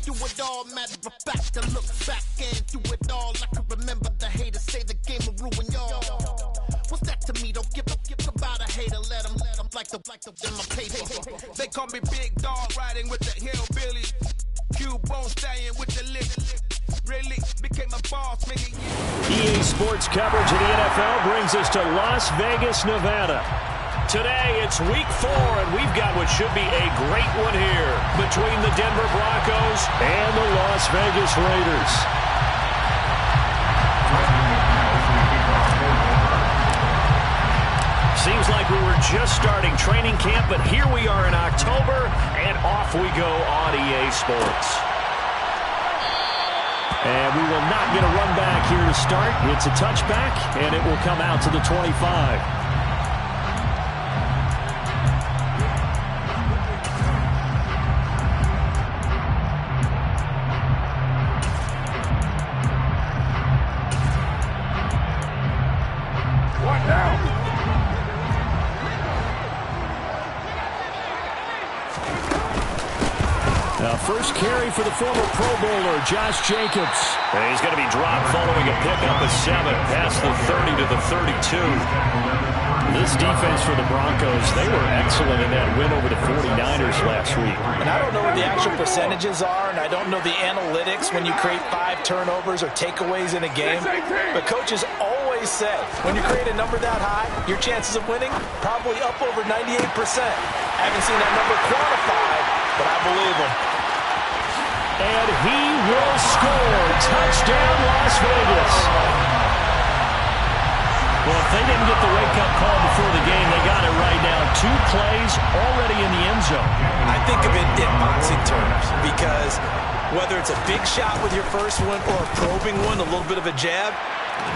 Do it all, matter of fact, I look back and do it all. I can remember the haters say the game will ruin y'all. What's that to me? Don't give about a hater. Let them like the in my paper. They call me Big Dog, riding with the hillbilly. Cubone staying with the lick. Really became a boss, making EA Sports coverage of the NFL brings us to Las Vegas, Nevada. Today, it's week 4, and we've got what should be a great one here between the Denver Broncos and the Las Vegas Raiders. Seems like we were just starting training camp, but here we are in October, and off we go on EA Sports. And we will not get a run back here to start. It's a touchback, and it will come out to the 25. First carry for the former Pro Bowler, Josh Jacobs. And he's going to be dropped following a pickup of 7 past the 30 to the 32. This defense for the Broncos, they were excellent in that win over the 49ers last week. And I don't know what the actual percentages are, and I don't know the analytics when you create 5 turnovers or takeaways in a game. But coaches always say, when you create a number that high, your chances of winning probably up over 98%. I haven't seen that number quantified, but I believe them. And he will score. Touchdown, Las Vegas. Well, if they didn't get the wake-up call before the game, they got it right now. 2 plays already in the end zone. I think of it in boxing terms because whether it's a big shot with your first one or a probing one, a little bit of a jab,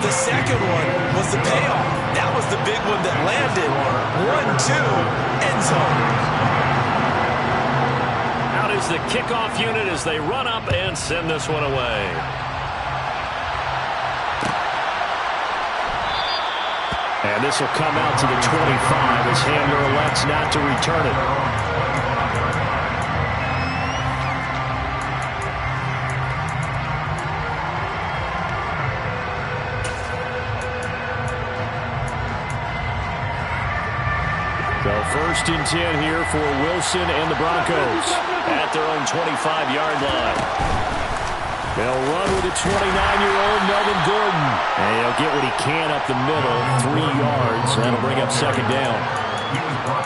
the second one was the payoff. That was the big one that landed. 1-2, end zone. Is the kickoff unit as they run up and send this one away. And this will come out to the 25 as Handler elects not to return it. So first and 10 here for Wilson and the Broncos at their own 25-yard line. They'll run with a 29-year-old Melvin Gordon. And he'll get what he can up the middle, 3 yards. That'll bring up second down.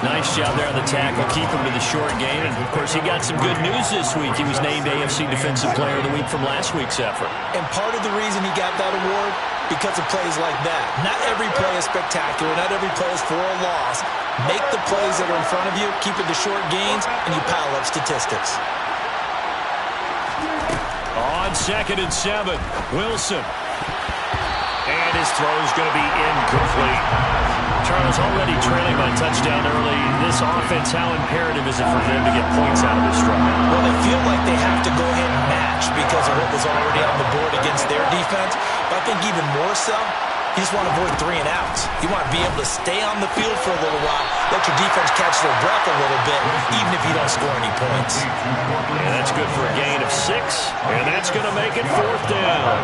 Nice job there on the tackle, keep him to the short game. And, of course, he got some good news this week. He was named AFC Defensive Player of the Week from last week's effort. And part of the reason he got that award, because of plays like that. Not every play is spectacular. Not every play is for a loss. Make the plays that are in front of you, keep it to short gains, and you pile up statistics. On 2nd and 7, Wilson. And his throw is going to be incomplete. Charles already trailing by touchdown early. This offense, how imperative is it for them to get points out of this drive? Well, they feel like they have to go ahead and match because of what was already on the board against their defense. But I think even more so, you just want to avoid 3 and outs. You want to be able to stay on the field for a little while, let your defense catch their breath a little bit, even if you don't score any points. And that's good for a gain of 6, and that's going to make it 4th down.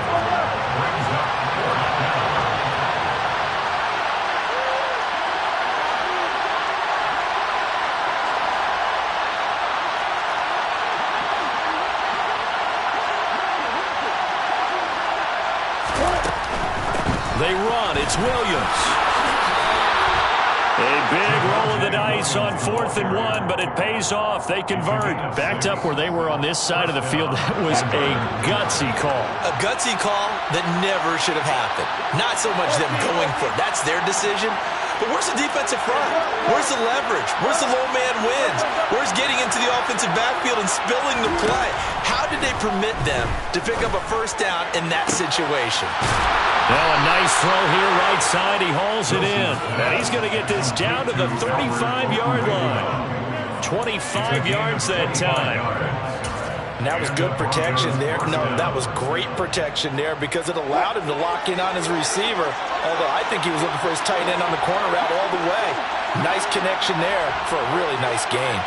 They run. It's Williams. A big roll of the dice on 4th and 1, but it pays off. They convert. Backed up where they were on this side of the field. That was a gutsy call. A gutsy call that never should have happened. Not so much them going for it. That's their decision. But where's the defensive front? Where's the leverage? Where's the low man wins? Where's getting into the offensive backfield and spilling the play? How did they permit them to pick up a first down in that situation? Now a nice throw here right side. He hauls it in. And he's going to get this down to the 35-yard line. 25 yards that time. And that was good protection there. No, that was great protection there because it allowed him to lock in on his receiver. Although I think he was looking for his tight end on the corner route all the way. Nice connection there for a really nice gain.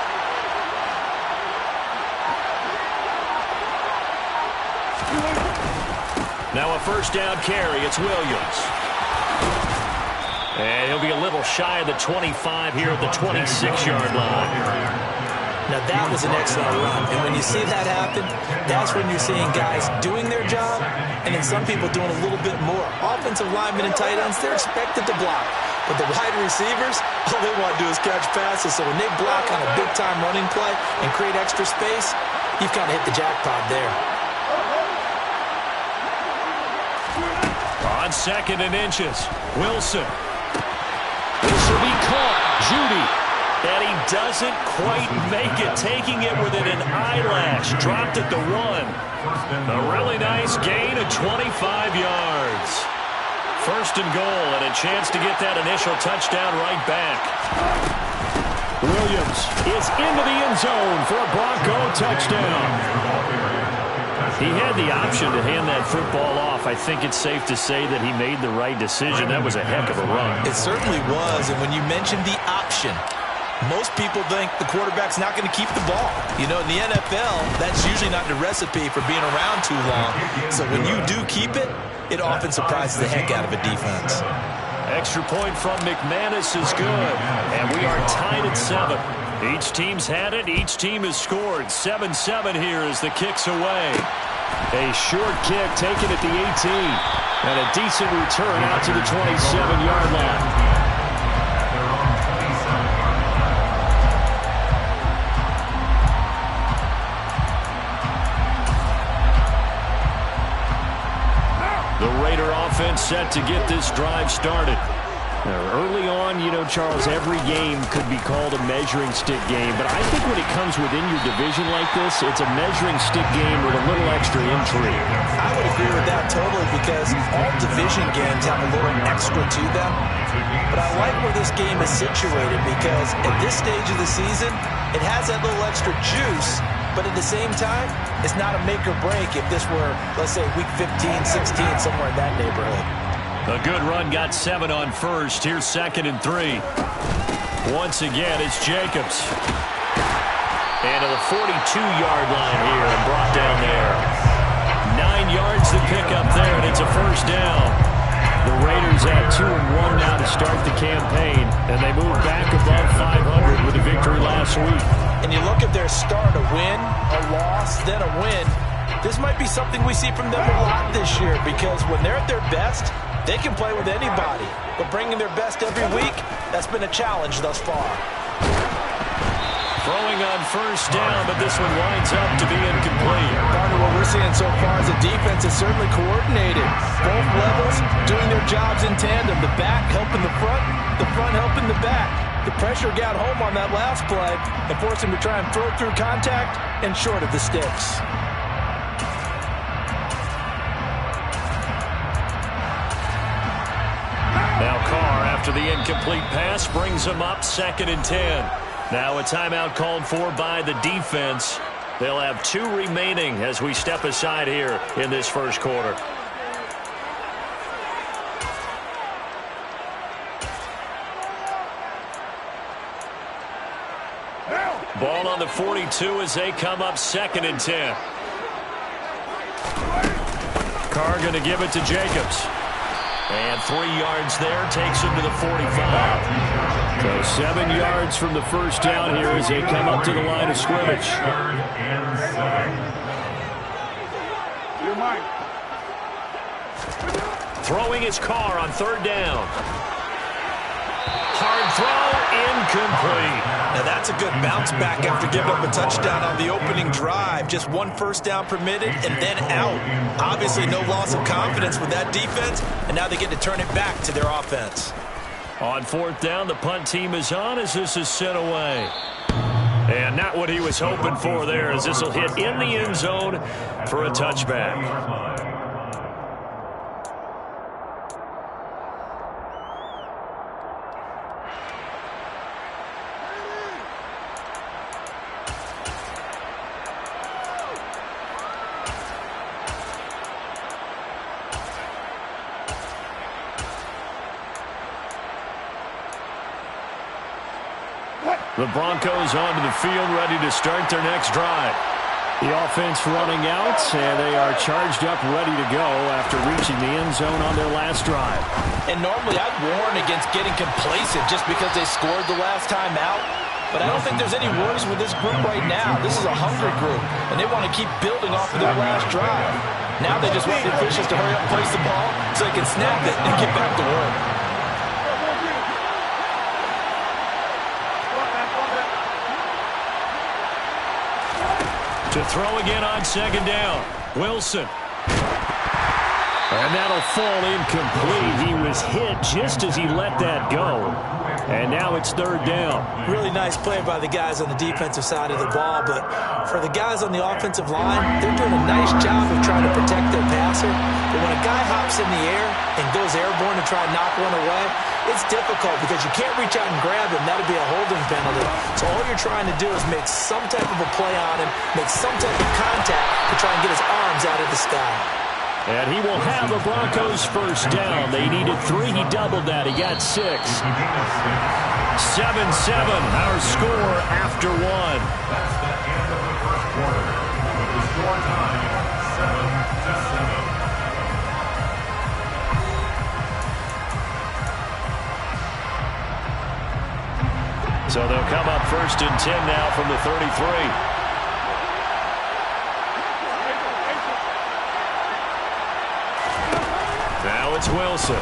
Now a first down carry. It's Williams. And he'll be a little shy of the 25 here at the 26-yard line. Now that was an excellent run, and when you see that happen, that's when you're seeing guys doing their job, and then some people doing a little bit more. Offensive linemen and tight ends, they're expected to block, but the wide receivers, all they want to do is catch passes, so when they block on a big-time running play and create extra space, you've kind of hit the jackpot there. On 2nd and inches, Wilson. This will be caught. Judy. And he doesn't quite make it, taking it within an eyelash. Dropped at the 1. A really nice gain of 25 yards. First and goal, and a chance to get that initial touchdown right back. Williams is into the end zone for a Bronco touchdown. He had the option to hand that football off. I think it's safe to say that he made the right decision. That was a heck of a run. It certainly was, and when you mentioned the option, most people think the quarterback's not going to keep the ball. You know, in the NFL, that's usually not the recipe for being around too long. So when you do keep it, it often surprises the heck out of a defense. Extra point from McManus is good, and we are tied at 7. Each team's had it. Each team has scored. 7-7 here as the kick's away. A short kick taken at the 18, and a decent return out to the 27-yard line. The Raider offense set to get this drive started. Early on, you know, Charles, every game could be called a measuring stick game, but I think when it comes within your division like this, it's a measuring stick game with a little extra intrigue. I would agree with that totally, because all division games have a little extra to them. But I like where this game is situated, because at this stage of the season, it has that little extra juice, but at the same time, it's not a make or break if this were, let's say, week 15, 16, somewhere in that neighborhood. A good run, got 7 on first. Here's 2nd and 3. Once again, it's Jacobs. And to the 42-yard line here and brought down there. 9 yards to pick up there, and it's a first down. The Raiders at 2-1 now to start the campaign, and they move back above 500 with a victory last week. And you look at their start, a win, a loss, then a win. This might be something we see from them a lot this year, because when they're at their best, they can play with anybody. But bringing their best every week, that's been a challenge thus far. Throwing on first down, but this one winds up to be incomplete. Partner, what we're seeing so far is the defense is certainly coordinated. Both levels doing their jobs in tandem. The back helping the front helping the back. The pressure got home on that last play and forced him to try and throw through contact and short of the sticks. Now Carr, after the incomplete pass, brings him up 2nd and 10. Now a timeout called for by the defense. They'll have 2 remaining as we step aside here in this first quarter. Ball on the 42 as they come up 2nd and 10. Carr going to give it to Jacobs. And 3 yards there, takes him to the 45. So 7 yards from the first down here as they come up to the line of scrimmage. Throwing his Carr on 3rd down. Hard throw, incomplete. Now that's a good bounce back after giving up a touchdown on the opening drive. Just 1 first down permitted and then out. Obviously no loss of confidence with that defense, and now they get to turn it back to their offense. On 4th down, the punt team is on as this is sent away. And not what he was hoping for there, as this will hit in the end zone for a touchback. The Broncos onto the field, ready to start their next drive. The offense running out, and they are charged up, ready to go after reaching the end zone on their last drive. And normally I'd warn against getting complacent just because they scored the last time out. But I don't think there's any worries with this group right now. This is a hungry group, and they want to keep building off of their last drive. Now they just want the officials to hurry up and place the ball so they can snap it and get back to work. To throw again on second down. Wilson. And that'll fall incomplete. He was hit just as he let that go. And now it's third down. Really nice play by the guys on the defensive side of the ball, but for the guys on the offensive line, they're doing a nice job of trying to protect their passer. But when a guy hops in the air and goes airborne to try and knock one away, it's difficult because you can't reach out and grab him. That'll be a holding penalty. So all you're trying to do is make some type of a play on him, make some type of contact to try and get his arms out of the sky. And he will have the Broncos first down. They needed 3. He doubled that. He got 6. 7-7, our score after 1. That's the end of the first quarter. The score time, 7-7. So they'll come up first and 10 now from the 33. Now it's Wilson.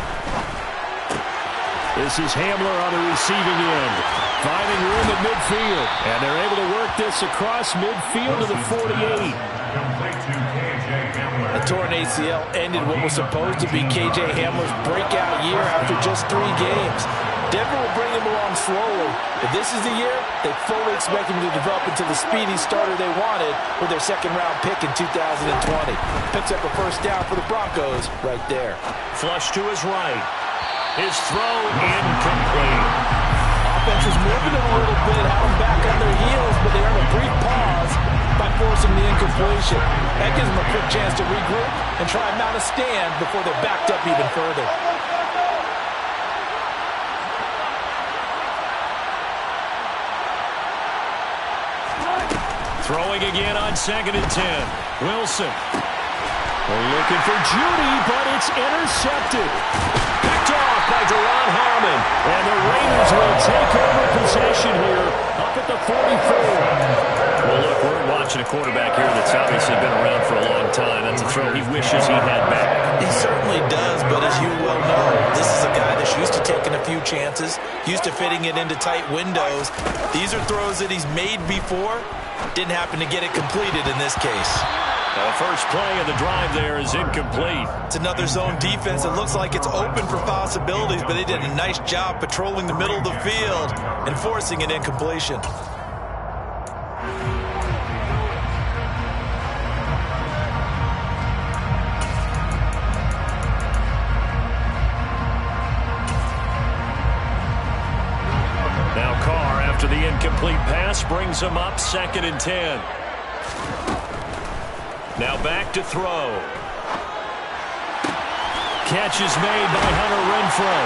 This is Hamler on the receiving end. Finding room at midfield. And they're able to work this across midfield to the 48. A torn ACL ended what was supposed to be K.J. Hamler's breakout year after just 3 games. Denver will bring him along slowly. If this is the year, they fully expect him to develop into the speedy starter they wanted with their second-round pick in 2020. Picks up a first down for the Broncos right there. Flush to his right. His throw incomplete. Offense is moving a little bit, have them back on their heels, but they earn a brief pause by forcing the incompletion. That gives them a quick chance to regroup and try and mount a stand before they're backed up even further. Throwing again on second and 10. Wilson. They're looking for Judy, but it's intercepted. Picked off by Deron Harmon. And the Raiders will take over possession here up at the 44. Well, look, we're watching a quarterback here that's obviously been around for a long time. That's a throw he wishes he had back. He certainly does, but as you well know, this is a guy that's used to taking a few chances, used to fitting it into tight windows. These are throws that he's made before. Didn't happen to get it completed in this case. The first play of the drive there is incomplete. It's another zone defense. It looks like it's open for possibilities, but they did a nice job patrolling the middle of the field and forcing an incompletion. Now Carr, after the incomplete pass, brings him up second and 10. Now back to throw. Catch is made by Hunter Renfrow.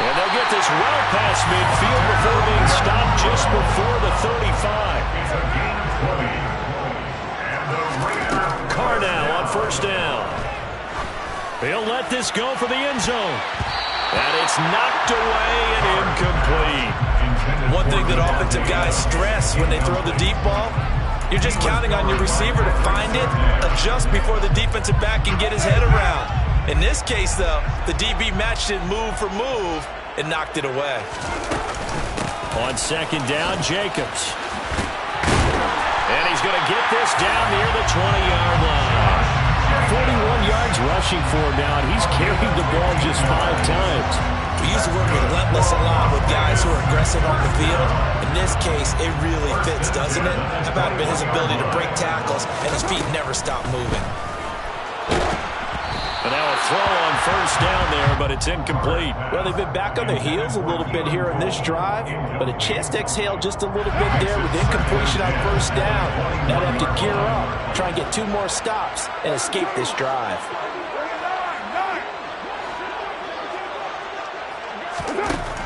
And they'll get this well past midfield before being stopped just before the 35. Carr now on first down. They'll let this go for the end zone. And it's knocked away and incomplete. One thing that offensive guys stress when they throw the deep ball, you're just counting on your receiver to find it, adjust before the defensive back can get his head around. In this case, though, the DB matched it move for move and knocked it away. On second down, Jacobs. And he's going to get this down near the 20-yard line. 41 yards rushing for him now, and he's carried the ball just 5 times. We used to work relentless a lot with guys who are aggressive on the field. In this case, it really fits, doesn't it? How about his ability to break tackles and his feet never stop moving? And now a throw on first down there, but it's incomplete. Well, they've been back on their heels a little bit here on this drive, but a chance to exhale just a little bit there with incompletion on first down. Now they have to gear up, try and get 2 more stops, and escape this drive.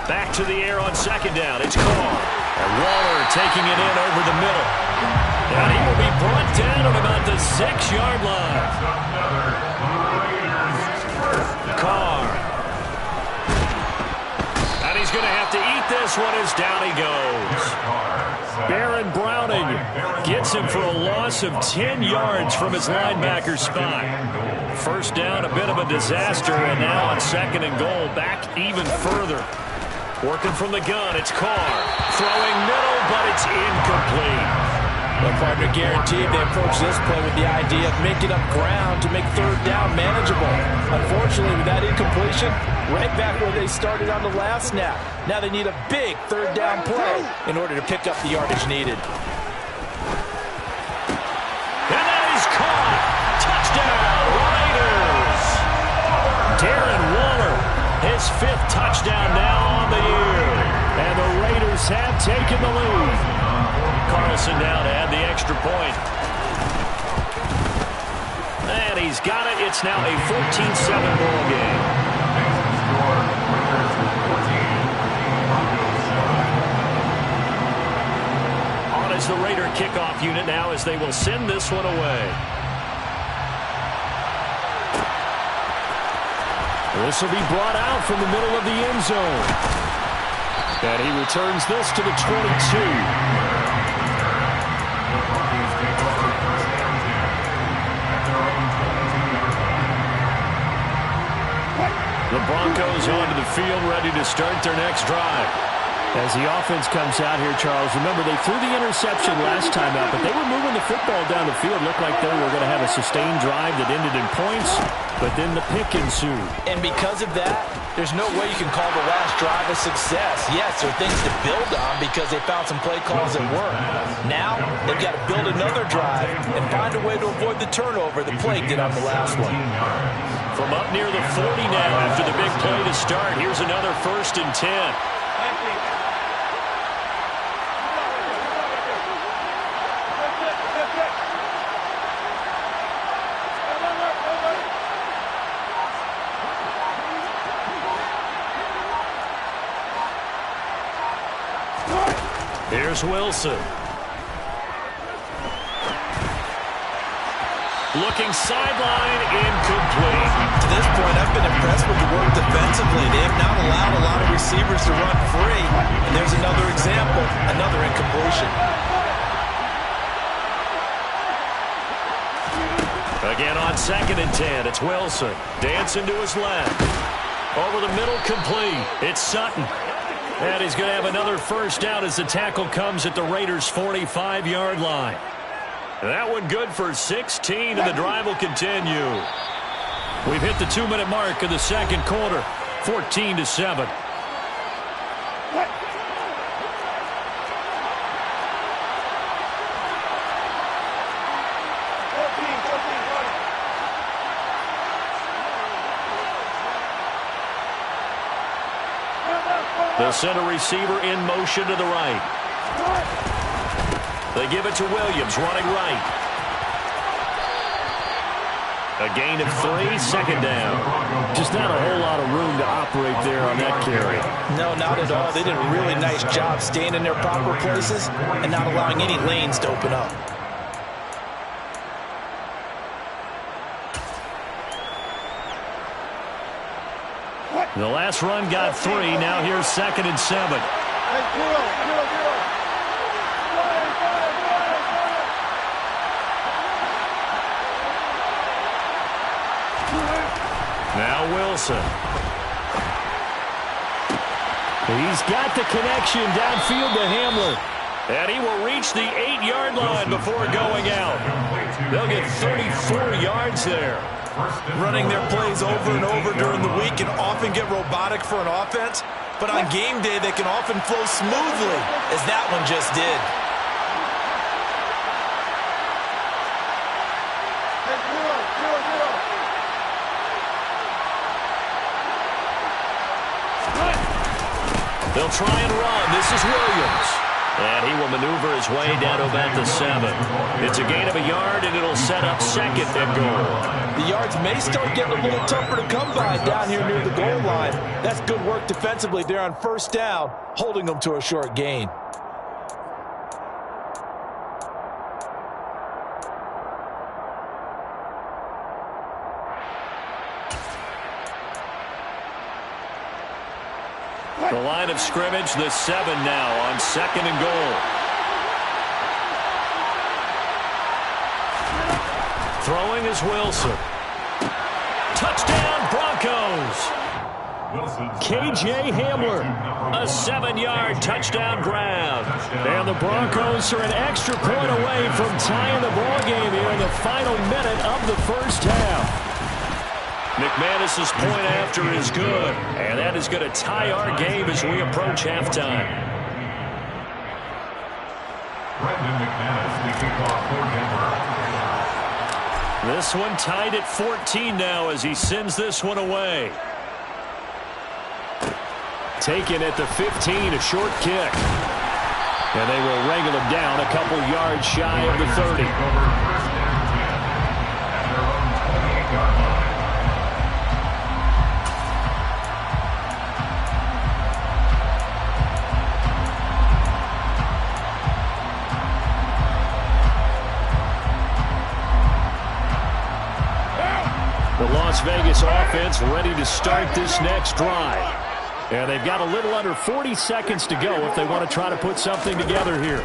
Back to the air on second down. It's Carr. And Waller taking it in over the middle. And he will be brought down at about the 6-yard line. Carr. And he's going to have to eat this one as down he goes. Baron Browning gets him for a loss of 10 yards from his linebacker spot. First down, a bit of a disaster, and now on 2nd and goal, back even further. Working from the gun, it's Carr. Throwing middle, but it's incomplete. Well, partner, guaranteed they approach this play with the idea of making up ground to make 3rd down manageable. Unfortunately, with that incompletion, right back where they started on the last snap. Now they need a big 3rd down play in order to pick up the yardage needed. And that is caught. Touchdown, Raiders. Darren Waller, his 5th touchdown now on the year. And the Raiders have taken the lead. Carlson down to add the extra point. And he's got it. It's now a 14-7 ball game. On is the Raider kickoff unit now as they will send this one away. This will be brought out from the middle of the end zone. And he returns this to the 22. The Broncos onto the field, ready to start their next drive. As the offense comes out here, Charles, remember they threw the interception last time out, but they were moving the football down the field. Looked like they were going to have a sustained drive that ended in points, but then the pick ensued. And because of that, there's no way you can call the last drive a success. Yes, there are things to build on because they found some play calls that work. Now, they've got to build another drive and find a way to avoid the turnover the play did on the last one. From up near the 40 now after the big play to start, here's another 1st and 10. Here's Wilson. Looking sideline, incomplete. To this point, I've been impressed with the work defensively. They have not allowed a lot of receivers to run free. And there's another example, another incompletion. Again on 2nd and 10, it's Wilson. Dancing to his left. Over the middle, complete. It's Sutton. And he's going to have another 1st down as the tackle comes at the Raiders' 45-yard line. That one good for 16, and the drive will continue. We've hit the 2-minute mark of the 2nd quarter, 14-7. The center receiver in motion to the right. They give it to Williams, running right. A gain of 3, 2nd down. Just not a whole lot of room to operate there on that carry. No, not at all. They did a really nice job staying in their proper places and not allowing any lanes to open up. The last run got 3. Now here's 2nd and 7. Now Wilson. He's got the connection downfield to Hamler. And he will reach the 8-yard line before going out. They'll get 34 yards there. Running their plays over and over during the week can often get robotic for an offense, but on game day they can often flow smoothly, as that one just did. They'll try and run. This is Williams. And he will maneuver his way down to about the 7. It's a gain of a yard, and it'll set up 2nd and goal. The yards may start getting a little tougher to come by down here near the goal line. That's good work defensively there on 1st down, holding them to a short gain. The line of scrimmage, the 7 now on 2nd and goal. Throwing is Wilson. Touchdown, Broncos. KJ Hamler, a 7-yard touchdown grab. And the Broncos are an extra point away from tying the ball game here in the final minute of the first half. McManus's point after is good, and that is going to tie our game as we approach halftime. Brendan McManus, the kickoff for Denver. This one tied at 14 now as he sends this one away. Taken at the 15, a short kick. And they will wrangle him down a couple yards shy of the 30. The Las Vegas offense ready to start this next drive. And they've got a little under 40 seconds to go if they want to try to put something together here.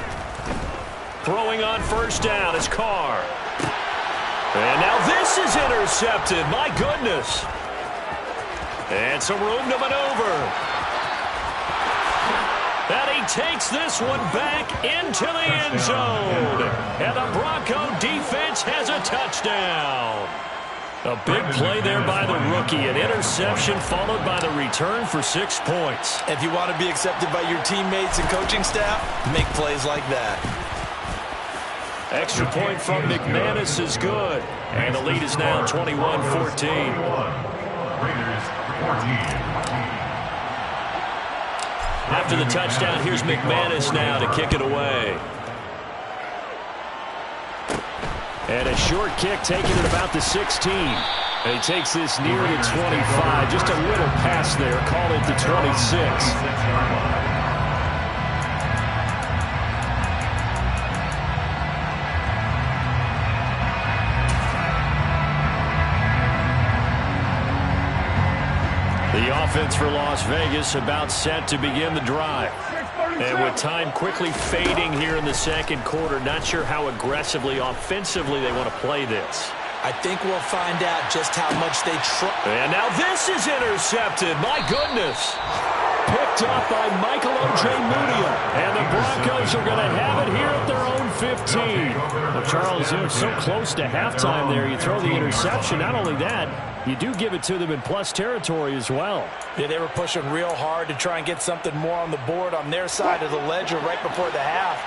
Throwing on first down is Carr. And now this is intercepted. My goodness. And some room to maneuver. And he takes this one back into the end zone. And the Bronco defense has a touchdown. A big play there by the rookie. An interception followed by the return for 6 points. If you want to be accepted by your teammates and coaching staff, make plays like that. Extra point from McManus is good. And the lead is now 21-14. After the touchdown, here's McManus now to kick it away. And a short kick taken at about the 16. And he takes this near the 25. Just a little pass there. Call it the 26. The offense for Las Vegas about set to begin the drive. And with time quickly fading here in the second quarter, not sure how aggressively, offensively they want to play this. I think we'll find out just how much they try. And now this is intercepted. My goodness. Picked up by Michael Ojemudia. And the Broncos are going to have it here at their own 15. Well, Charles, you're so close to halftime there. You throw the interception. Not only that, you do give it to them in plus territory as well. Yeah, they were pushing real hard to try and get something more on the board on their side of the ledger right before the half.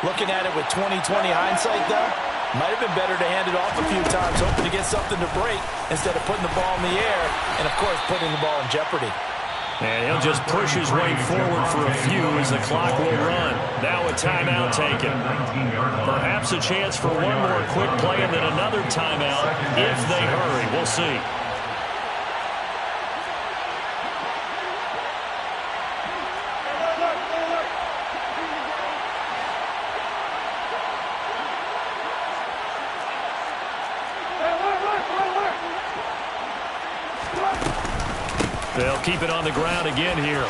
Looking at it with 20/20 hindsight, though, might have been better to hand it off a few times, hoping to get something to break instead of putting the ball in the air and, of course, putting the ball in jeopardy. And he'll just push his way forward for a few as the clock will run. Now a timeout taken. Perhaps a chance for one more quick play and then another timeout if they hurry. We'll see. They'll keep it on the ground again here.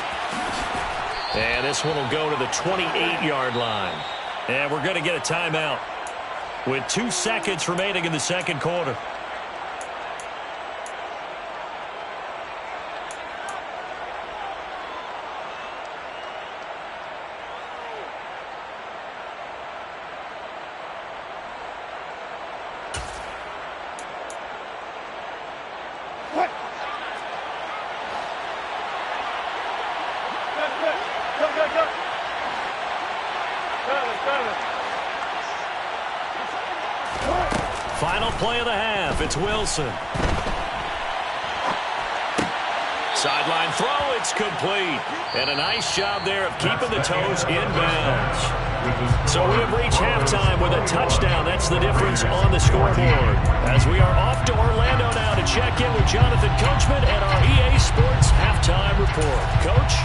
And this one will go to the 28-yard line. And we're going to get a timeout with 2 seconds remaining in the second quarter. Final play of the half. It's Wilson. Sideline throw. It's complete. And a nice job there of keeping the toes in bounds. So we have reached halftime with a touchdown. That's the difference on the scoreboard. As we are off to Orlando now to check in with Jonathan Coachman and our EA Sports Halftime Report. Coach?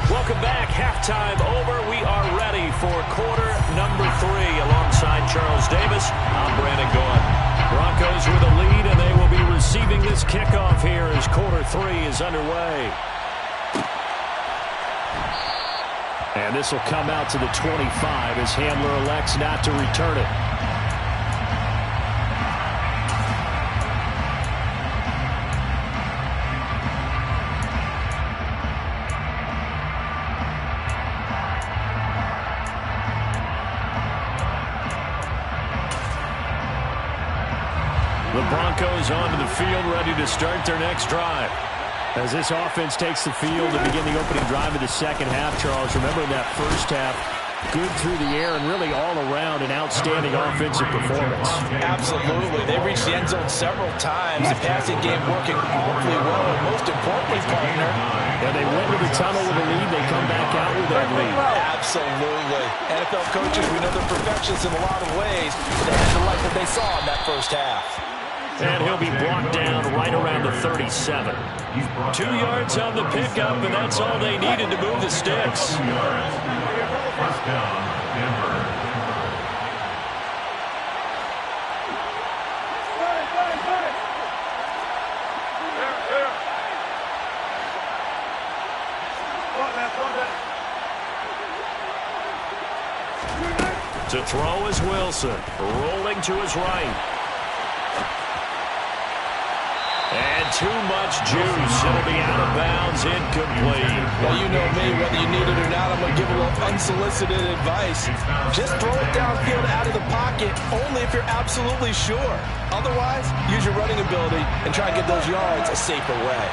Welcome back. Halftime over. We are ready for quarter number 3. Alongside Charles Davis, I'm Brandon Gaudin. Broncos with a lead, and they will be receiving receiving this kickoff here as quarter 3 is underway. And this will come out to the 25 as Handler elects not to return it. The Broncos onto the field, ready to start their next drive. As this offense takes the field to begin the opening drive of the second half, Charles, remember in that first half, good through the air and really all around an outstanding offensive performance. Absolutely. They reached the end zone several times. The passing game working awfully well. And most importantly, partner, and they went to the tunnel with a lead. They come back out with that lead. Absolutely. NFL coaches, we know they're perfectionists in a lot of ways. They had to like what they saw in that first half. And he'll be brought down right around the 37. 2 yards on the pickup, and that's all they needed to move the sticks. First down, Denver. To throw is Wilson, rolling to his right. And too much juice. It'll be out of bounds, incomplete. Well, you know me, whether you need it or not, I'm going to give a little unsolicited advice. Just throw it downfield out of the pocket, only if you're absolutely sure. Otherwise, use your running ability and try and get those yards a safer way.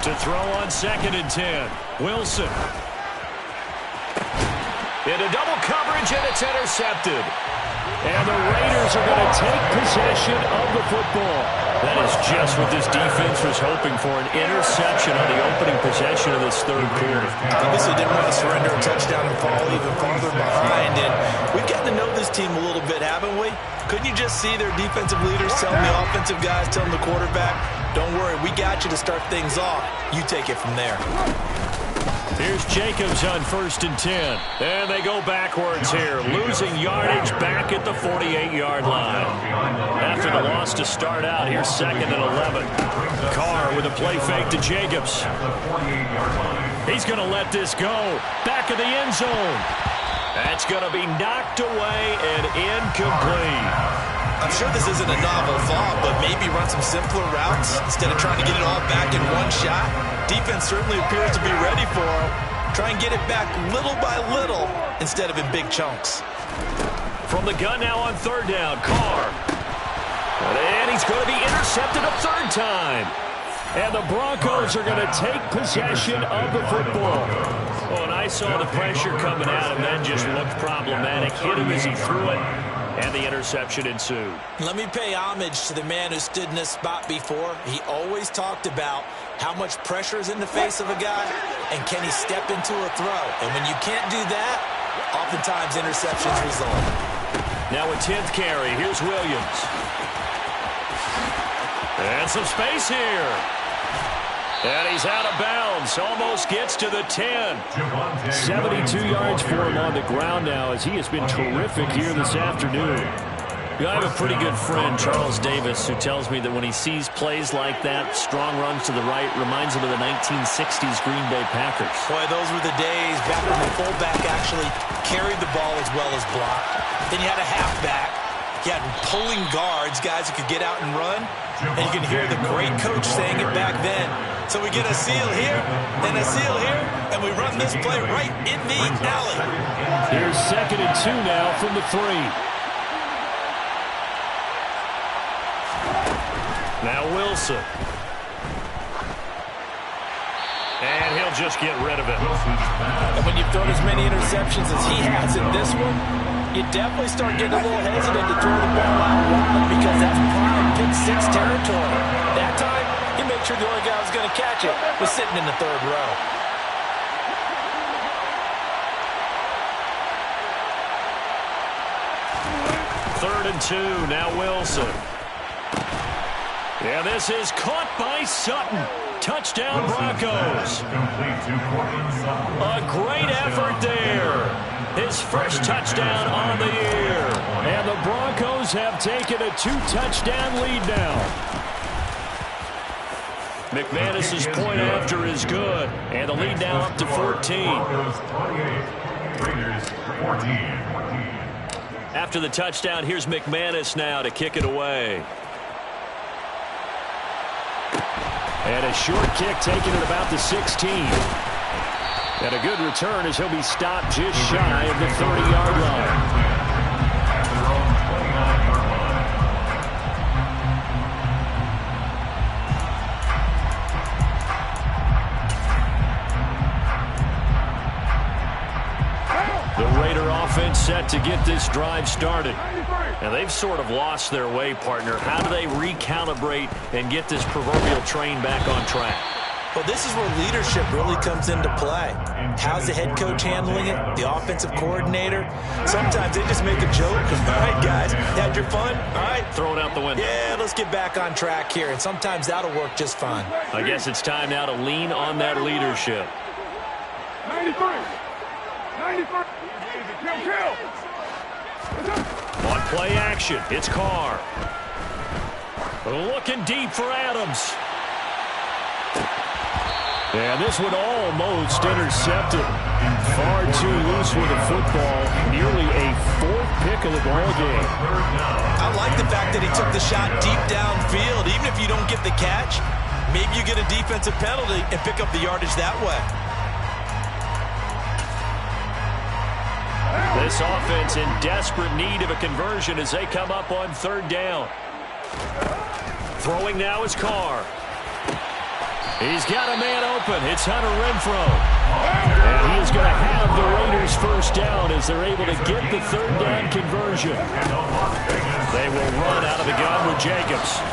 To throw on 2nd and 10. Wilson. Into double coverage, and it's intercepted. And the Raiders are going to take possession of the football. That is just what this defense was hoping for, an interception on the opening possession of this third quarter. Obviously didn't want to surrender a touchdown and fall even farther behind. And we've gotten to know this team a little bit, haven't we? Couldn't you just see their defensive leaders telling the offensive guys, telling the quarterback, don't worry, we got you to start things off. You take it from there. Here's Jacobs on 1st and 10. And they go backwards here, losing yardage back at the 48-yard line. After the loss to start out, here's 2nd and 11. Carr with a play fake to Jacobs. He's going to let this go. Back of the end zone. That's going to be knocked away and incomplete. I'm sure this isn't a novel thought, but maybe run some simpler routes instead of trying to get it all back in one shot. Defense certainly appears to be ready for him. Try and get it back little by little instead of in big chunks. From the gun now on 3rd down, Carr. And he's going to be intercepted a 3rd time. And the Broncos are going to take possession of the football. Oh, and I saw the pressure coming at him. That just looked problematic. Hit him as he threw it. And the interception ensued. Let me pay homage to the man who stood in this spot before. He always talked about how much pressure is in the face of a guy, and can he step into a throw. And when you can't do that, oftentimes interceptions result. Now a 10th carry. Here's Williams. And some space here. And he's out of bounds. Almost gets to the 10. 72 yards for him on the ground now as he has been terrific here this afternoon. I have a pretty good friend, Charles Davis, who tells me that when he sees plays like that, strong runs to the right, reminds him of the 1960s Green Bay Packers. Boy, those were the days back when the fullback actually carried the ball as well as blocked. Then you had a halfback. You had pulling guards, guys who could get out and run. And you can hear the great coach saying it back then. So we get a seal here and a seal here, and we run this play right in the alley. Here's 2nd and 2 now from the 3. Now Wilson. And he'll just get rid of it. And when you've thrown as many interceptions as he has in this one, you definitely start getting a little hesitant to throw the ball out wide because that's prime pick-6 territory. That time, he made sure the only guy who was going to catch it was sitting in the 3rd row. Third and 2, now Wilson. Yeah, this is caught by Sutton. Touchdown Broncos. A great effort there. His first touchdown on the year. And the Broncos have taken a 2-touchdown lead now. McManus's point after is good. And the lead now up to 14. After the touchdown, here's McManus now to kick it away. And a short kick taken at about the 16. And a good return as he'll be stopped just shy of the 30-yard line. The Raider offense set to get this drive started. And they've sort of lost their way, partner. How do they recalibrate and get this proverbial train back on track? Well, this is where leadership really comes into play. How's the head coach handling it? The offensive coordinator? Sometimes they just make a joke. All right, guys, had your fun? All right. Throw it out the window. Yeah, let's get back on track here. And sometimes that'll work just fine. I guess it's time now to lean on that leadership. 93. 93. Kill. On play action, it's Carr. Looking deep for Adams. And this one almost intercepted. Far too loose with the football. Nearly a fourth pick of the ball game. I like the fact that he took the shot deep downfield. Even if you don't get the catch, maybe you get a defensive penalty and pick up the yardage that way. This offense in desperate need of a conversion as they come up on third down. Throwing now is Carr. He's got a man open. It's Hunter Renfrow. And he is going to have the Raiders first down as they're able to get the third down conversion. They will run out of the gun with Jacobs.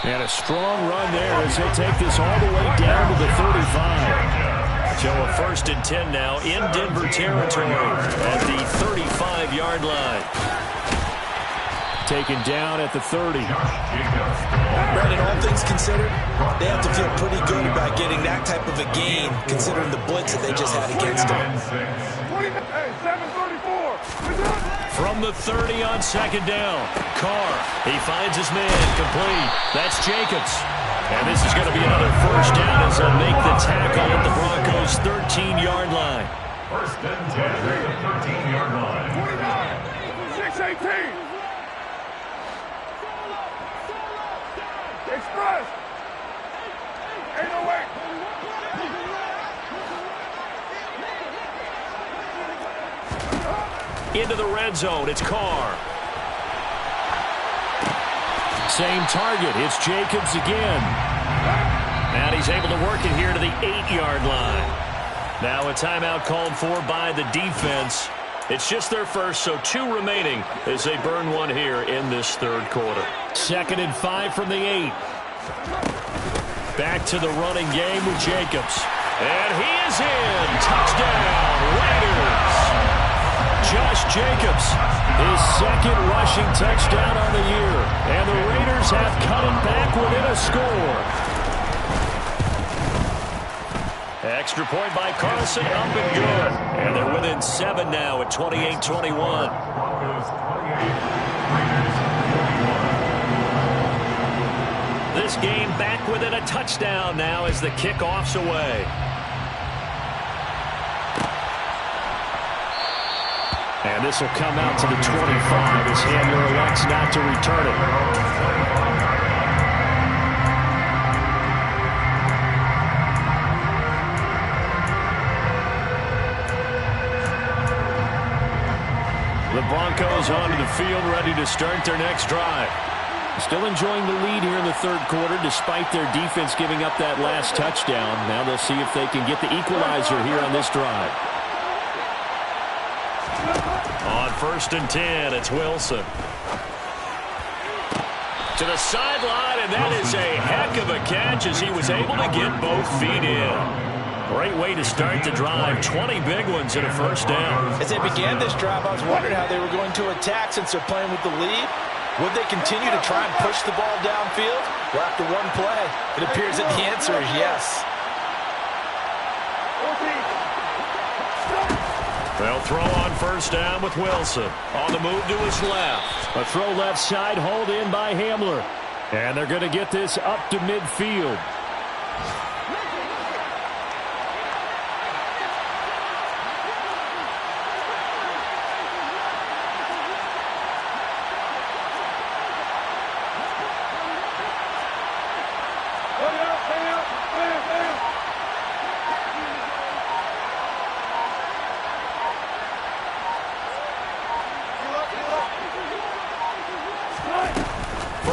And a strong run there as they take this all the way down to the 35. So a 1st and 10 now in Denver territory at the 35-yard line. Taken down at the 30. Brandon, all things considered, they have to feel pretty good about getting that type of a gain, considering the blitz that they just had against them. From the 30 on second down, Carr, he finds his man, complete. That's Jacobs. And this is going to be another first down as they'll make the tackle at the Broncos' 13-yard line. 1st and 10 at the 13-yard line. 6-18. Express. 808. Into the red zone, it's Carr. Same target, it's Jacobs again. And he's able to work it here to the 8-yard line. Now a timeout called for by the defense. It's just their first, so 2 remaining as they burn one here in this third quarter. 2nd and 5 from the 8. Back to the running game with Jacobs. And he is in. Touchdown, Raiders. Josh Jacobs, his 2nd rushing touchdown on the year. And the Raiders have cut it back within a score. Extra point by Carlson, up and good. And they're within 7 now at 28-21. This game back within a touchdown now as the kickoff's away. And this will come out to the 25 as Handler elects not to return it. The Broncos onto the field, ready to start their next drive. Still enjoying the lead here in the third quarter, despite their defense giving up that last touchdown. Now they'll see if they can get the equalizer here on this drive. On 1st and 10, it's Wilson. To the sideline, and that is a heck of a catch as he was able to get both feet in. Great way to start the drive. 20 big ones in a first down. As they began this drive, I was wondering how they were going to attack since they're playing with the lead. Would they continue to try and push the ball downfield? Well, after one play, it appears that the answer is yes. They'll throw on first down with Wilson. On the move to his left. A throw left side, hauled in by Hamler. And they're going to get this up to midfield.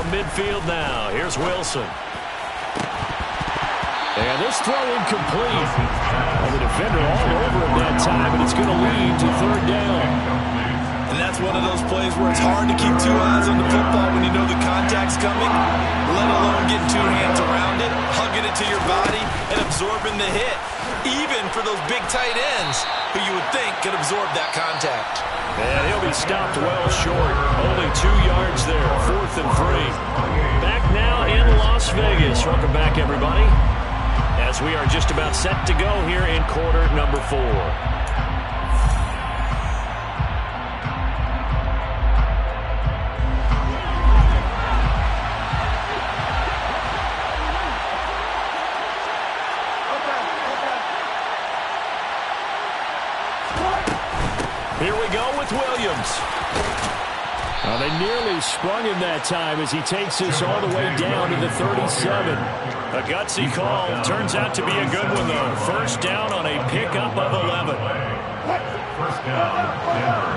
Midfield now. Here's Wilson. And this throw incomplete. And the defender all over him that time, and it's going to lead to third down. And that's one of those plays where it's hard to keep two eyes on the football when you know the contact's coming, let alone getting two hands around it, hugging it to your body, and absorbing the hit. Even for those big tight ends who you would think could absorb that contact. And he'll be stopped well short. Only 2 yards there. 4th and 3. Back now in Las Vegas. Welcome back, everybody, as we are just about set to go here in quarter number 4. Here we go with Williams. Well, they nearly sprung him that time as he takes us all the way down to the 37. A gutsy call. Turns out to be a good one, though. First down on a pickup of 11. First down, Denver.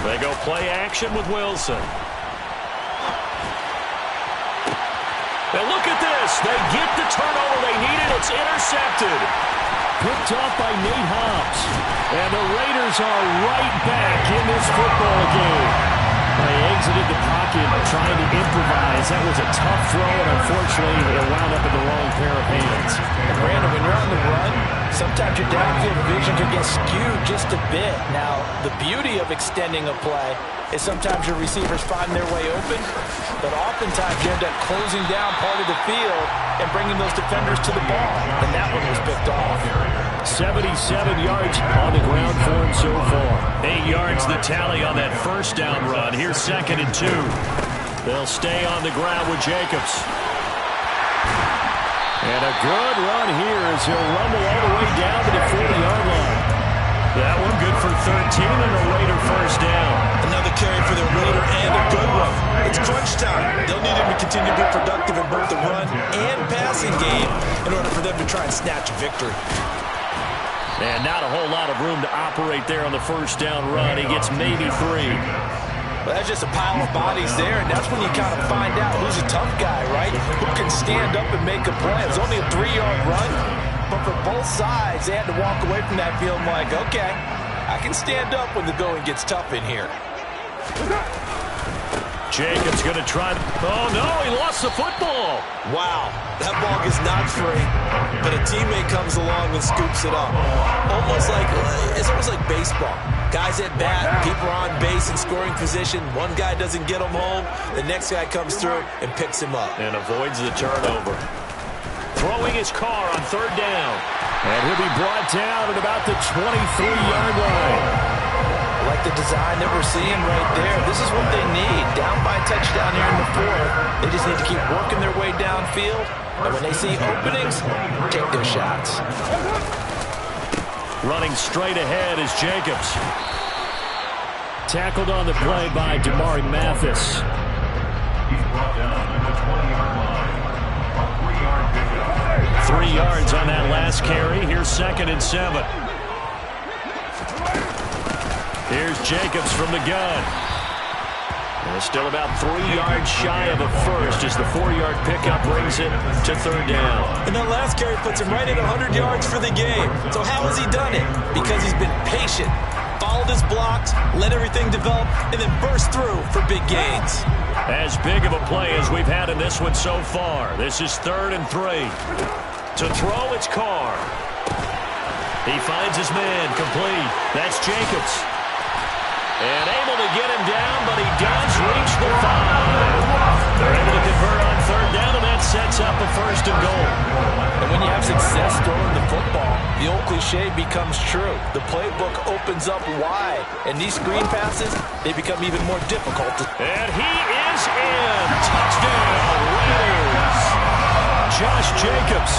They go play action with Wilson. And look at this. They get the turnover they needed. It's intercepted. Picked off by Nate Hobbs. And the Raiders are right back in this football game. They exited the pocket trying to improvise. That was a tough throw, and unfortunately, it wound up in the wrong pair of hands. And Brandon, when you're on the run, sometimes your downfield vision can get skewed just a bit. Now, the beauty of extending a play is sometimes your receivers find their way open, but oftentimes you end up closing down part of the field and bringing those defenders to the ball, and that one was picked off. 77 yards on the ground for him so far. 8 yards the tally on that first down run. Here's 2nd and 2. They'll stay on the ground with Jacobs. And a good run here as he'll rumble all the way down to the 40-yard line. That one good for 13 and a Raider first down. Another carry for the Raider and a good one. It's crunch time. They'll need him to continue to be productive in both the run and passing game in order for them to try and snatch a victory. And not a whole lot of room to operate there on the first down run. He gets maybe 3. Well, that's just a pile of bodies there, and that's when you kind of find out who's a tough guy, right? Who can stand up and make a play. It was only a 3-yard run, but for both sides, they had to walk away from that feeling like, okay, I can stand up when the going gets tough in here. Jacobs going to try. Oh, no, he lost the football. Wow, that ball is not free, but a teammate comes along and scoops it up. It's almost like baseball. Guys at bat, people are on base in scoring position. One guy doesn't get him home. The next guy comes through and picks him up. And avoids the turnover. Throwing his car on third down. And he'll be brought down at about the 23-yard line. I like the design that we're seeing right there. This is what they need. Down by a touchdown here in the 4th. They just need to keep working their way downfield. And when they see openings, take their shots. Running straight ahead is Jacobs. Tackled on the play by Damari Mathis. He's brought down at the 20-yard line. A 3-yard pickup. 3 yards on that last carry. Here's 2nd and 7. Here's Jacobs from the gun. And still about 3 yards shy of a first as the 4-yard pickup brings it to third down. And that last carry puts him right at 100 yards for the game. So how has he done it? Because he's been patient, followed his blocks, let everything develop, and then burst through for big gains. As big of a play as we've had in this one so far. This is 3rd and 3. To throw, it's Carr. He finds his man, complete. That's Jacobs. And able to get him down, but he does reach the 5. They're able to convert on third down. cliche becomes true. The playbook opens up wide, and these screen passes, they become even more difficult. And he is in. Touchdown, Raiders. Josh Jacobs,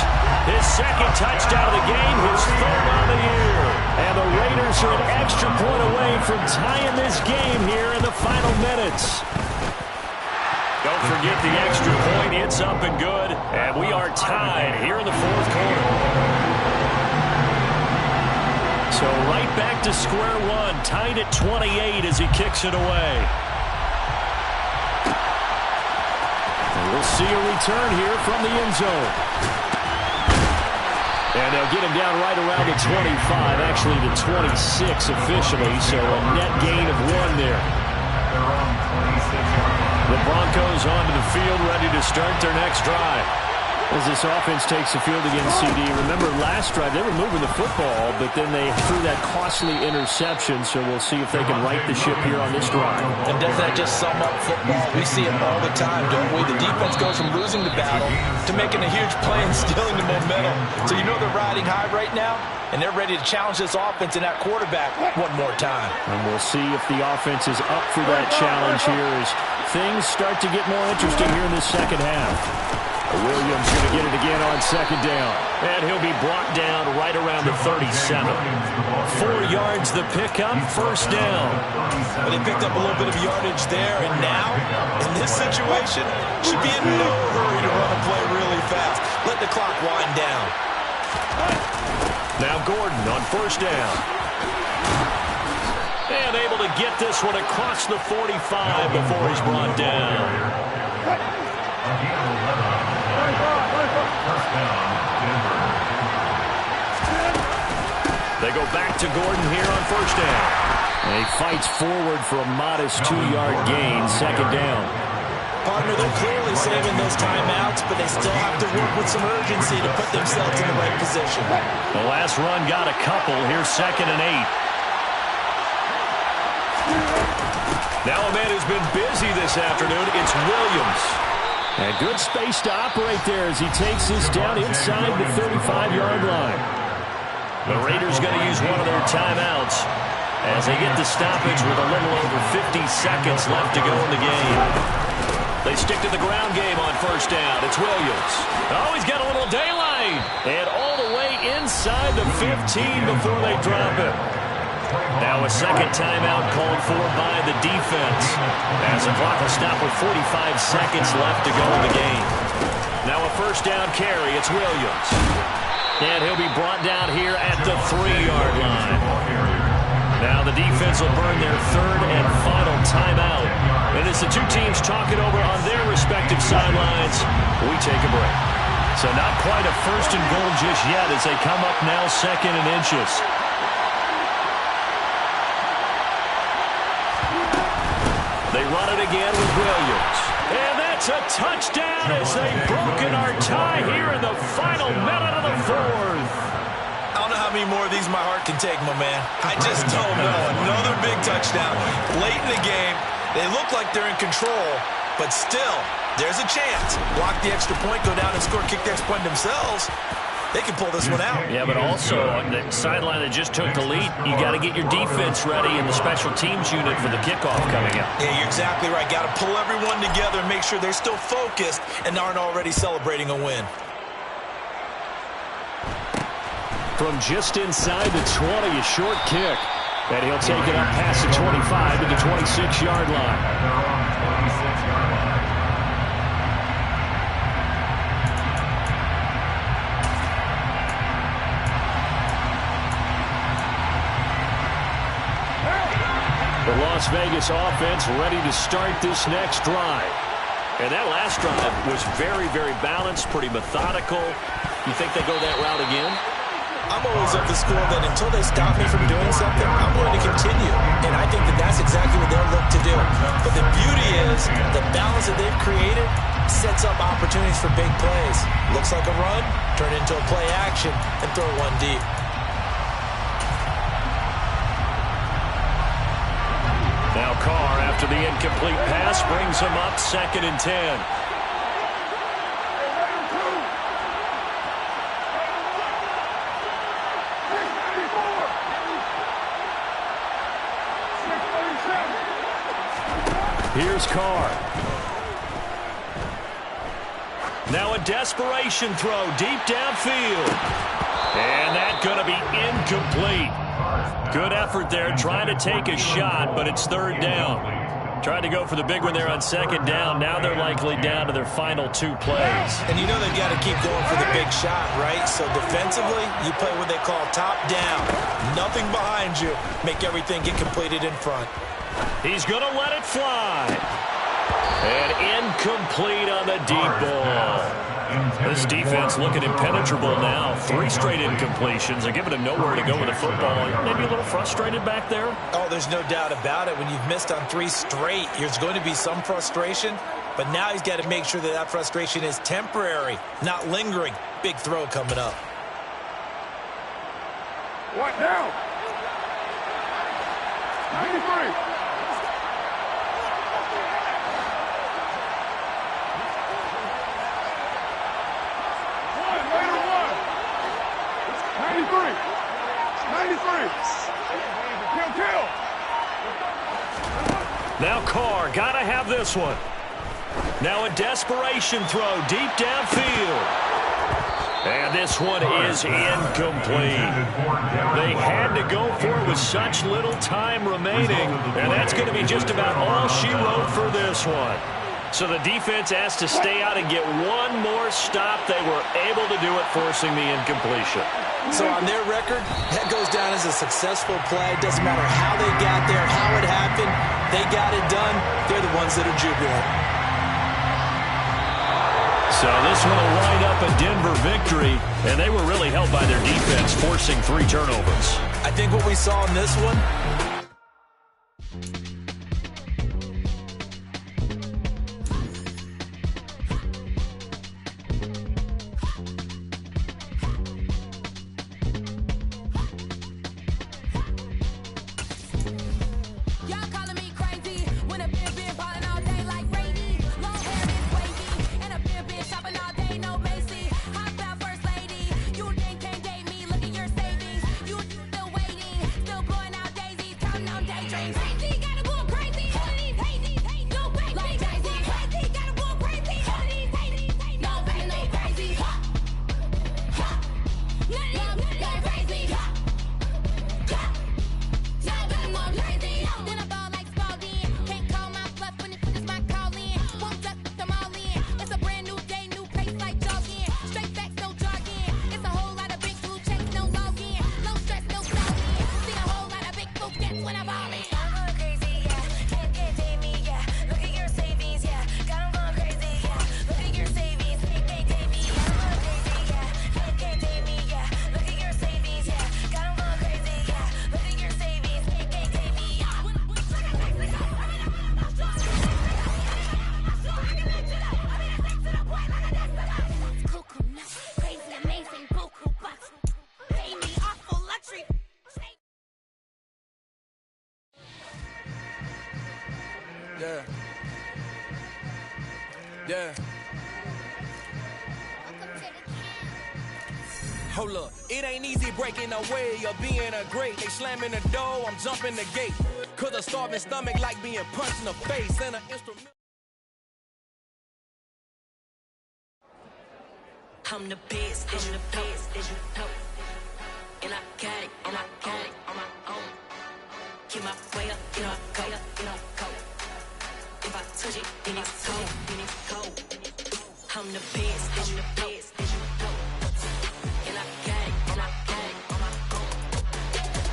his second touchdown of the game, his third on the year. And the Raiders are an extra point away from tying this game here in the final minutes. Don't forget the extra point. It's up and good. And we are tied here in the fourth quarter. So right back to square one. Tied at 28 as he kicks it away. And we'll see a return here from the end zone. And they'll get him down right around the 25. Actually the 26 officially. So a net gain of 1 there. The Broncos onto the field, ready to start their next drive. As this offense takes the field against CD, remember last drive they were moving the football, but then they threw that costly interception, so we'll see if they can right the ship here on this drive. And does that just sum up football? We see it all the time, don't we? The defense goes from losing the battle to making a huge play and stealing the momentum. So you know they're riding high right now, and they're ready to challenge this offense and that quarterback one more time. And we'll see if the offense is up for that challenge here as things start to get more interesting here in this second half. Williams going to get it again on second down. And he'll be brought down right around the 37. 4 yards the pickup, first down. Well, they picked up a little bit of yardage there, and now, in this situation, should be in no hurry to run a play really fast. Let the clock wind down. Now Gordon on first down. And able to get this one across the 45 before he's brought down. They go back to Gordon here on first down. And he fights forward for a modest 2-yard gain, second down. Partner, they're clearly saving those timeouts, but they still have to work with some urgency to put themselves in the right position. The last run got a couple. Here's 2nd and 8. Now a man who's been busy this afternoon, it's Williams. And good space to operate there as he takes this down inside the 35-yard line. The Raiders going to use one of their timeouts as they get the stoppage with a little over 50 seconds left to go in the game. They stick to the ground game on first down. It's Williams. Oh, he's got a little daylight. And all the way inside the 15 before they drop it. Now a second timeout called for by the defense. As the clock will stop with 45 seconds left to go in the game. Now a first down carry. It's Williams. And he'll be brought down here at the 3-yard line. Now the defense will burn their third and final timeout. And as the two teams talk it over on their respective sidelines, we take a break. So not quite a first and goal just yet as they come up now 2nd and inches. They run it again with Williams. And that's a touchdown as they've broken our tie here in the final minute of the fourth. I don't know how many more of these my heart can take, my man. I just don't know. Another big touchdown. Late in the game, they look like they're in control, but still, there's a chance. Block the extra point, go down and score, kick the extra point themselves. They can pull this one out. Yeah, but also on the sideline that just took the lead, you got to get your defense ready and the special teams unit for the kickoff coming up. Yeah, you're exactly right. Got to pull everyone together and make sure they're still focused and aren't already celebrating a win. From just inside the 20, a short kick. And he'll take it up past the 25 to the 26-yard line. The Las Vegas offense ready to start this next drive. And that last drive was very, very balanced, pretty methodical. You think they go that route again? I'm always of the school that until they stop me from doing something, I'm going to continue. And I think that that's exactly what they'll look to do. But the beauty is the balance that they've created sets up opportunities for big plays. Looks like a run, turn it into a play action, and throw one deep. Now Carr, after the incomplete pass, brings him up 2nd and 10. Here's Carr. Now a desperation throw deep downfield. And that's going to be incomplete. Good effort there trying to take a shot, but it's third down. Tried to go for the big one there on second down. Now they're likely down to their final 2 plays. And you know they've got to keep going for the big shot, right? So defensively, you play what they call top down. Nothing behind you. Make everything get completed in front. He's going to let it fly. And incomplete on the deep ball. This defense looking impenetrable now. 3 straight incompletions. They're giving him nowhere to go with the football. Maybe a little frustrated back there. Oh, there's no doubt about it. When you've missed on 3 straight, there's going to be some frustration. But now he's got to make sure that that frustration is temporary, not lingering. Big throw coming up. What now? 93. Now Carr, got to have this one. Now a desperation throw deep downfield. And this one is incomplete. They had to go for it with such little time remaining. And that's going to be just about all she wrote for this one. So the defense has to stay out and get one more stop. They were able to do it, forcing the incompletion. So on their record, that goes down as a successful play. Doesn't matter how they got there, how it happened. They got it done. They're the ones that are jubilant. So this one will wind up a Denver victory, and they were really helped by their defense, forcing 3 turnovers. I think what we saw in this one, Yeah. Hold up, it ain't easy breaking away or being a great. They slamming the door, I'm jumping the gate. Cause a starving stomach like being punched in the face. And an instrument. I'm the best, I'm the best, as you know. And I got it, and I got it on my own. Get my way up, get up, go, get up, go. If I touch it, then it's cold, then it's cold. I'm the best, I'm the best, as you know. And I got it, and I got it on my own.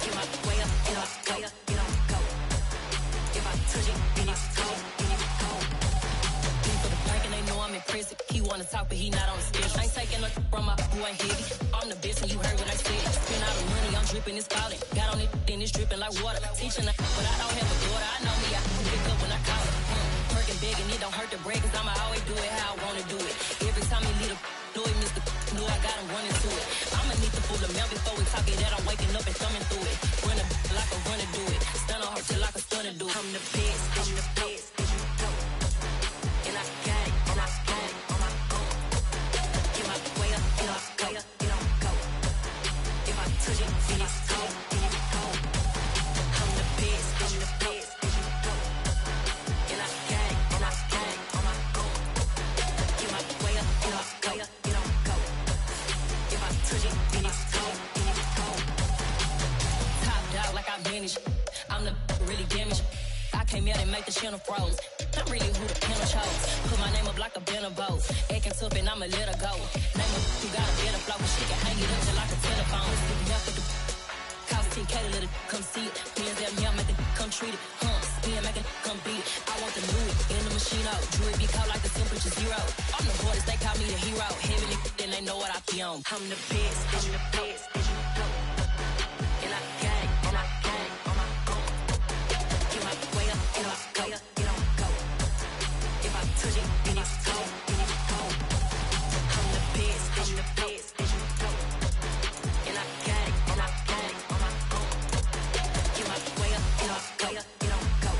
Get my way up, get up, go, get up, go. If I touch it, then it's cold, then it's cold. People the plank and they know I'm impressive. He wanna talk, but he not on the schedule. I ain't taking no from my boy heavy. I'm the best, and you heard what I said. Spend all the money, I'm dripping, it's falling. Got on it, then it's dripping like water. Teaching her, but I don't have a daughter. I know me, I can pick up when I call her. Working big, and it don't hurt to break, cause I'ma always do it how I wanna do it. Every time he lead a do it, Mr. Knew I got him running to it. I'ma need to pull the milk before we talk it that I'm waking up and thumbing through it. Run a like a runner do it. Stun on her till like a stunner do it. I'm the best, I'm the best, as you know. And I got it, and I got it on my own. Get my way up, get up, go, get up, go. If I touch it, then it's cold, then it's cold. I'm the best, as you know. And I got center froze. I'm really who the pen chose. Put my name up like a banner boat. Acting tough and I'ma let her go. Name her who got a better flow. She can hang it up just like a telephone. Cost 10K to let it come see it. Me and them here make it come treat it. Spin make it come beat it. I want the new in the machine out. Jewelry be caught like the temperature zero. I'm the boys, they call me the hero. Heavy then they know what I be on. I'm the best, I'm the best, and you know. And I got it, and I got it on my own. Get my way up, get my way up, get on go. If I touch it, then it's cold, then it's cold. I'm the best, I'm the best, and you know. And I got it, and I got it on my own. Get my way up, get my way up, get on go.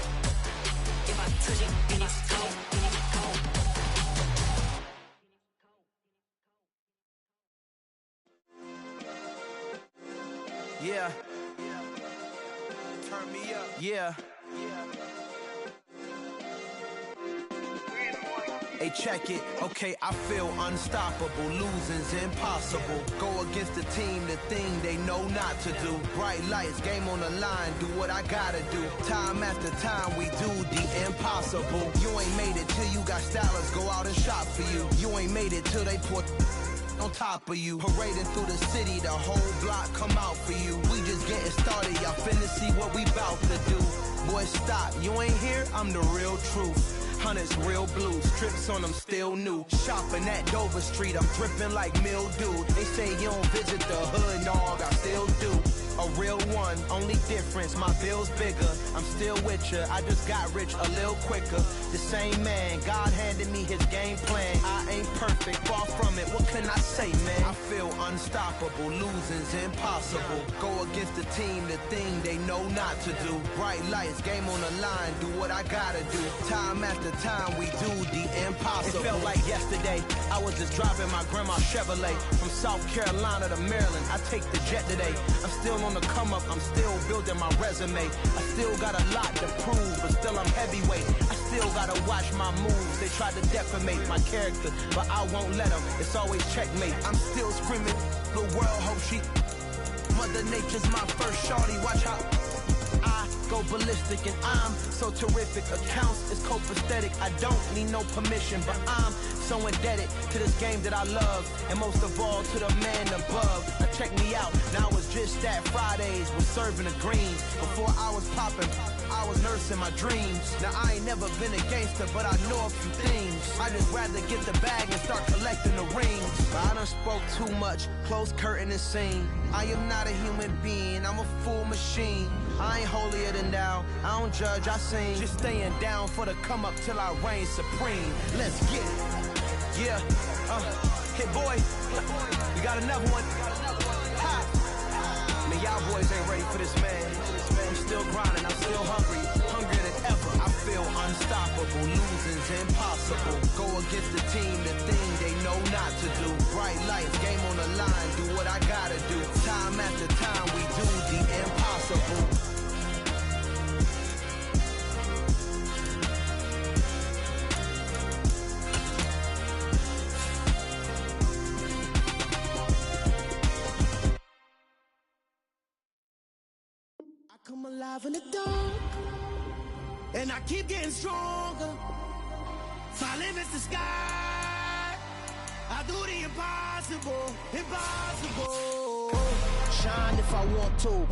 If I touch it, then it's cold, then it's cold. Yeah. Turn me up. Yeah. Hey, check it. Okay, I feel unstoppable. Losing's impossible. Go against the team, the thing they know not to do. Bright lights, game on the line. Do what I gotta do. Time after time, we do the impossible. You ain't made it till you got stylists go out and shop for you. You ain't made it till they put on top of you. Parading through the city, the whole block come out for you. We just getting started, y'all finna see what we bout to do. Boy, stop, you ain't here, I'm the real truth. Hunters, real blue, strips on them still new. Shopping at Dover Street, I'm dripping like mildew. They say you don't visit the hood, dog, I still do. A real one, only difference, my bill's bigger. I'm still with ya, I just got rich a little quicker. The same man, God handed me his game plan. I ain't perfect, far from it, what can I say, man? I feel unstoppable, losing's impossible. Go against the team, the thing they know not to do. Bright lights, game on the line, do what I gotta do. Time after time, we do the impossible. It felt like yesterday, I was just driving my grandma's Chevrolet from South Carolina to Maryland. I take the jet today. I'm still on the come up, I'm still building my resume. I still got a lot to prove, but still I'm heavyweight. I still gotta watch my moves. They try to defamate my character, but I won't let them. It's always checkmate. I'm still screaming, the world hope she. Mother Nature's my first shorty, watch how I go ballistic and I'm so terrific. Accounts is copacetic, I don't need no permission, but I'm so indebted to this game that I love, and most of all to the man above. Now check me out, now it's just that Fridays was serving the greens. Before I was popping, I was nursing my dreams. Now I ain't never been a gangster, but I know a few things. I just rather get the bag and start collecting the rings. But I done spoke too much, close curtain and scene. I am not a human being, I'm a full machine. I ain't holier than thou, I don't judge, I sing. Just staying down for the come up till I reign supreme. Let's get it. Yeah, hey boy, we got another one. Ha. Man, y'all boys ain't ready for this, man. I'm still grinding, I'm still hungry, hungrier than ever. I feel unstoppable, losing's impossible. Go against the team, the thing they know not to do. Bright lights, game on the line, do what I gotta do. Time after time, we do the impossible. Come alive in the dark, and I keep getting stronger. Falling is the sky. I do the impossible, impossible. Shine if I want to.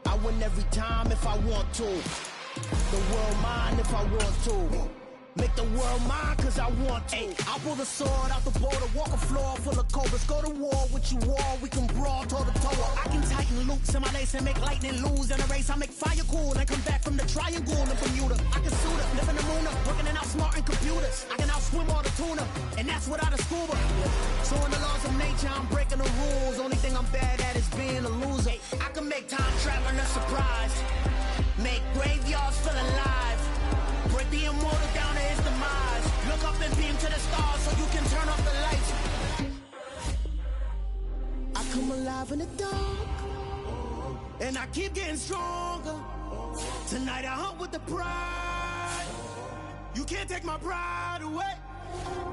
I win every time if I want to. The world mine if I want to. Make the world mine cause I want to. I pull the sword out the border, walk a floor full of cobras. Go to war with you all, we can brawl toe to toe. I can tighten loops in my lace and make lightning lose in a race. I make fire cool and come back from the triangle in Bermuda. I can suit up, live in the moon up, working and outsmarting computers. I can outswim all the tuna, and that's without a scuba. So in the laws of nature, I'm breaking the rules. Only thing I'm bad at is being a loser. I can make time traveling a surprise, make graveyards feel alive. Break the immortal down to his demise. Look up and beam to the stars so you can turn off the lights. I come alive in the dark, and I keep getting stronger. Tonight I hunt with the pride. You can't take my pride away.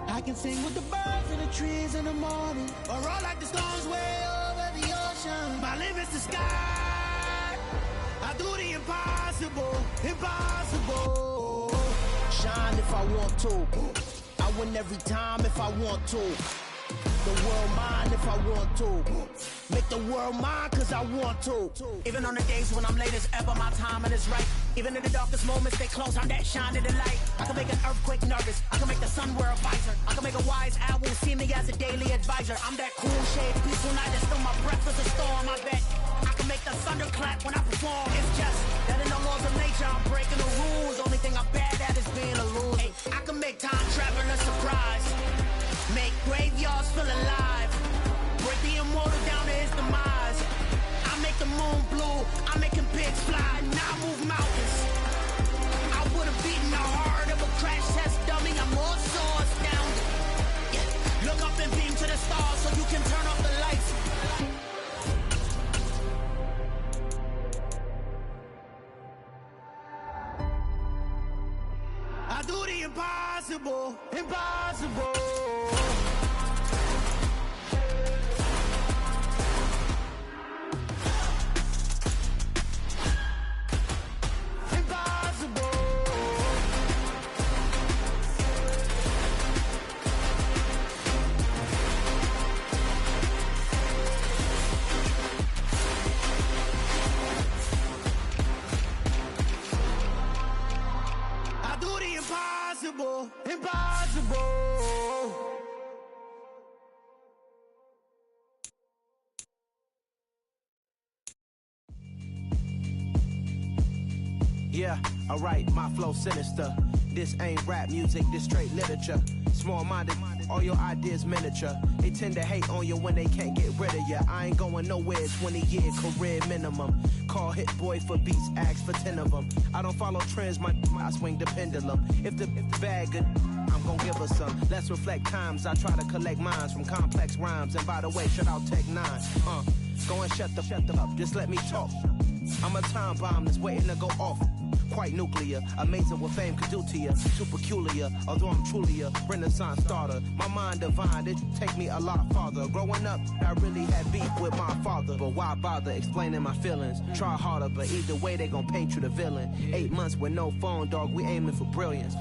I can sing with the birds and the trees in the morning, or roll like the storms way over the ocean. My limit's the sky. I do the impossible, impossible. shine if I want to. I win every time if I want to. The world mine if I want to. Make the world mine cause I want to. Even on the days when I'm late as ever, my timing is right. Even in the darkest moments, they close, I'm that shine in the light. I can make an earthquake nervous, I can make the sun wear a visor. I can make a wise owl see me as a daily advisor. I'm that cool shade, peaceful night that still my breath is a storm, I bet. I can make the thunder clap when I perform. It's just that in the laws of nature, I'm breaking the rules. Only thing I'm bad at is being a loser. Hey, I can make time travel a surprise. Make graveyards feel alive. Break the immortal down to his demise. I make the moon blue, I'm making pigs fly. Now I move mountains. I would've beaten the heart of a crash test dummy. I'm more so astounded. Yeah. Look up and beam to the stars so you can turn off the lights. I do the impossible, impossible. Impossible, impossible. Yeah, alright, my flow sinister. This ain't rap music, this straight literature. Small-minded, all your ideas miniature. They tend to hate on you when they can't get rid of you. I ain't going nowhere, 20-year career minimum. Call Hit Boy for beats, ask for 10 of them. I don't follow trends, I swing the pendulum. If the bag good, I'm gon' give her some. Let's reflect times, I try to collect minds from complex rhymes. And by the way, shout out Tech 9. Go and shut the up, just let me talk. I'm a time bomb that's waiting to go off. Quite nuclear, amazing what fame could do to you. Too peculiar, although I'm truly a renaissance starter. My mind divine, it take me a lot farther. Growing up, I really had beef with my father. But why bother explaining my feelings? Try harder, but either way they gon' paint you the villain. 8 months with no phone, dog, we aiming for brilliance.